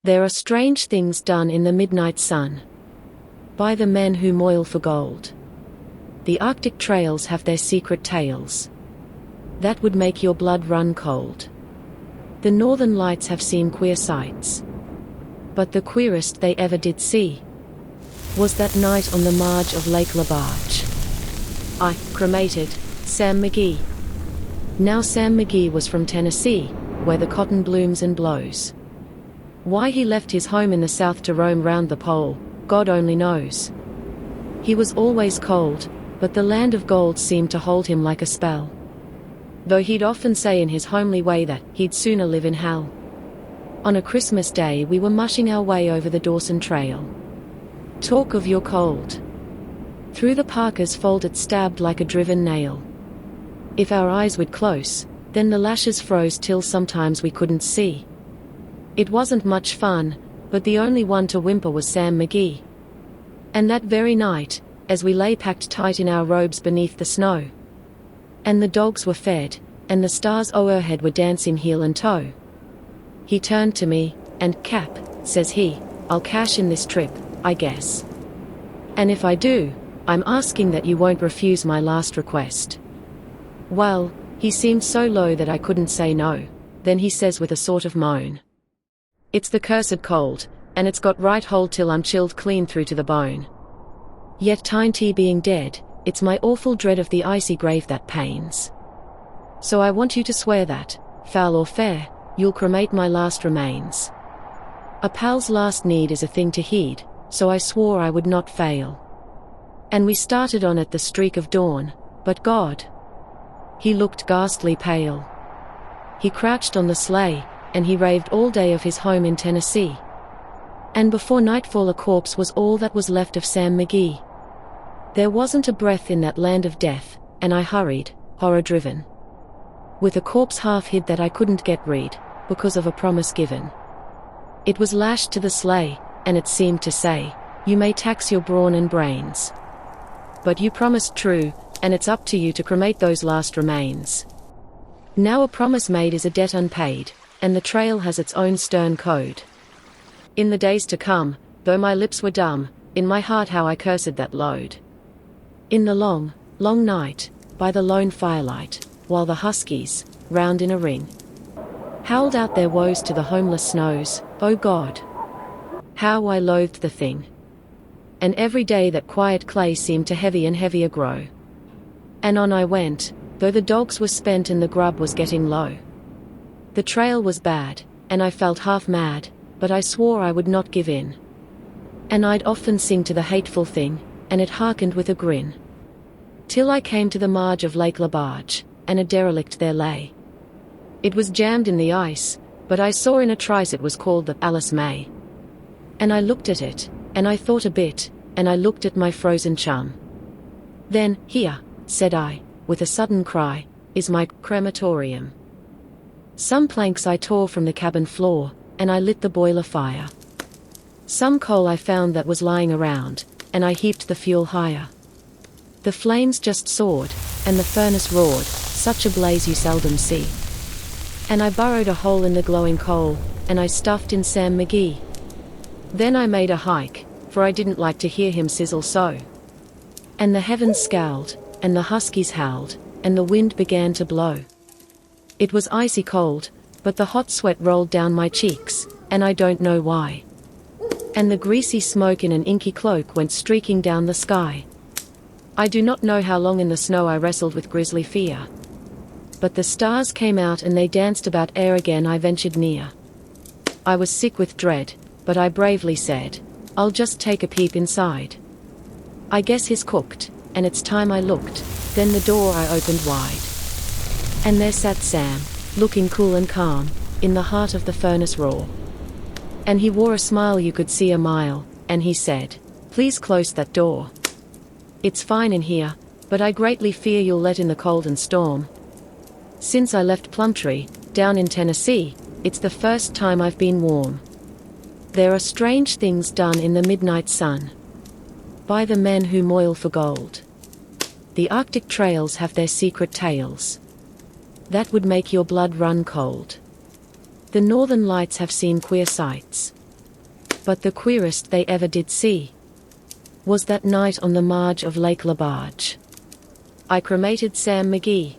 There are strange things done in the midnight sun by the men who moil for gold. The Arctic trails have their secret tales that would make your blood run cold. The northern lights have seen queer sights, but the queerest they ever did see was that night on the marge of Lake Lebarge. I cremated Sam McGee. Now Sam McGee was from Tennessee, where the cotton blooms and blows. Why he left his home in the south to roam round the pole, God only knows. He was always cold, but the land of gold seemed to hold him like a spell, though he'd often say in his homely way that he'd sooner live in hell. On a Christmas day we were mushing our way over the Dawson trail. Talk of your cold. Through the parkas folded stabbed like a driven nail. If our eyes would close, then the lashes froze till sometimes we couldn't see. It wasn't much fun, but the only one to whimper was Sam McGee. And that very night, as we lay packed tight in our robes beneath the snow, and the dogs were fed, and the stars o'erhead were dancing heel and toe, he turned to me, and "Cap," says he, "I'll cash in this trip, I guess. And if I do, I'm asking that you won't refuse my last request." Well, he seemed so low that I couldn't say no. Then he says with a sort of moan, "It's the cursed cold, and it's got right hold till I'm chilled clean through to the bone. Yet Tiny being dead, it's my awful dread of the icy grave that pains. So I want you to swear that, foul or fair, you'll cremate my last remains." A pal's last need is a thing to heed, so I swore I would not fail. And we started on at the streak of dawn, but God, he looked ghastly pale. He crouched on the sleigh, and he raved all day of his home in Tennessee. And before nightfall a corpse was all that was left of Sam McGee. There wasn't a breath in that land of death, and I hurried, horror-driven, with a corpse half hid that I couldn't get rid, because of a promise given. It was lashed to the sleigh, and it seemed to say, "You may tax your brawn and brains, but you promised true, and it's up to you to cremate those last remains." Now a promise made is a debt unpaid, and the trail has its own stern code. In the days to come, though my lips were dumb, in my heart how I cursed that load. In the long, long night, by the lone firelight, while the huskies, round in a ring, howled out their woes to the homeless snows, oh God, how I loathed the thing. And every day that quiet clay seemed to heavy and heavier grow. And on I went, though the dogs were spent and the grub was getting low. The trail was bad, and I felt half mad, but I swore I would not give in. And I'd often sing to the hateful thing, and it hearkened with a grin. Till I came to the marge of Lake Lebarge, and a derelict there lay. It was jammed in the ice, but I saw in a trice it was called the Alice May. And I looked at it, and I thought a bit, and I looked at my frozen chum. Then, "Here," said I, with a sudden cry, "is my crematorium." Some planks I tore from the cabin floor, and I lit the boiler fire. Some coal I found that was lying around, and I heaped the fuel higher. The flames just soared, and the furnace roared, such a blaze you seldom see. And I burrowed a hole in the glowing coal, and I stuffed in Sam McGee. Then I made a hike, for I didn't like to hear him sizzle so. And the heavens scowled, and the huskies howled, and the wind began to blow. It was icy cold, but the hot sweat rolled down my cheeks, and I don't know why. And the greasy smoke in an inky cloak went streaking down the sky. I do not know how long in the snow I wrestled with grisly fear. But the stars came out and they danced about ere again I ventured near. I was sick with dread, but I bravely said, "I'll just take a peep inside. I guess he's cooked," and it's time I looked. Then the door I opened wide, and there sat Sam, looking cool and calm, in the heart of the furnace roar. And he wore a smile you could see a mile, and he said, "Please close that door. It's fine in here, but I greatly fear you'll let in the cold and storm. Since I left Plumtree, down in Tennessee, it's the first time I've been warm. There are strange things done in the midnight sun by the men who moil for gold. The Arctic trails have their secret tales that would make your blood run cold. The northern lights have seen queer sights, But the queerest they ever did see was that night on the marge of Lake Lebarge. I cremated Sam McGee.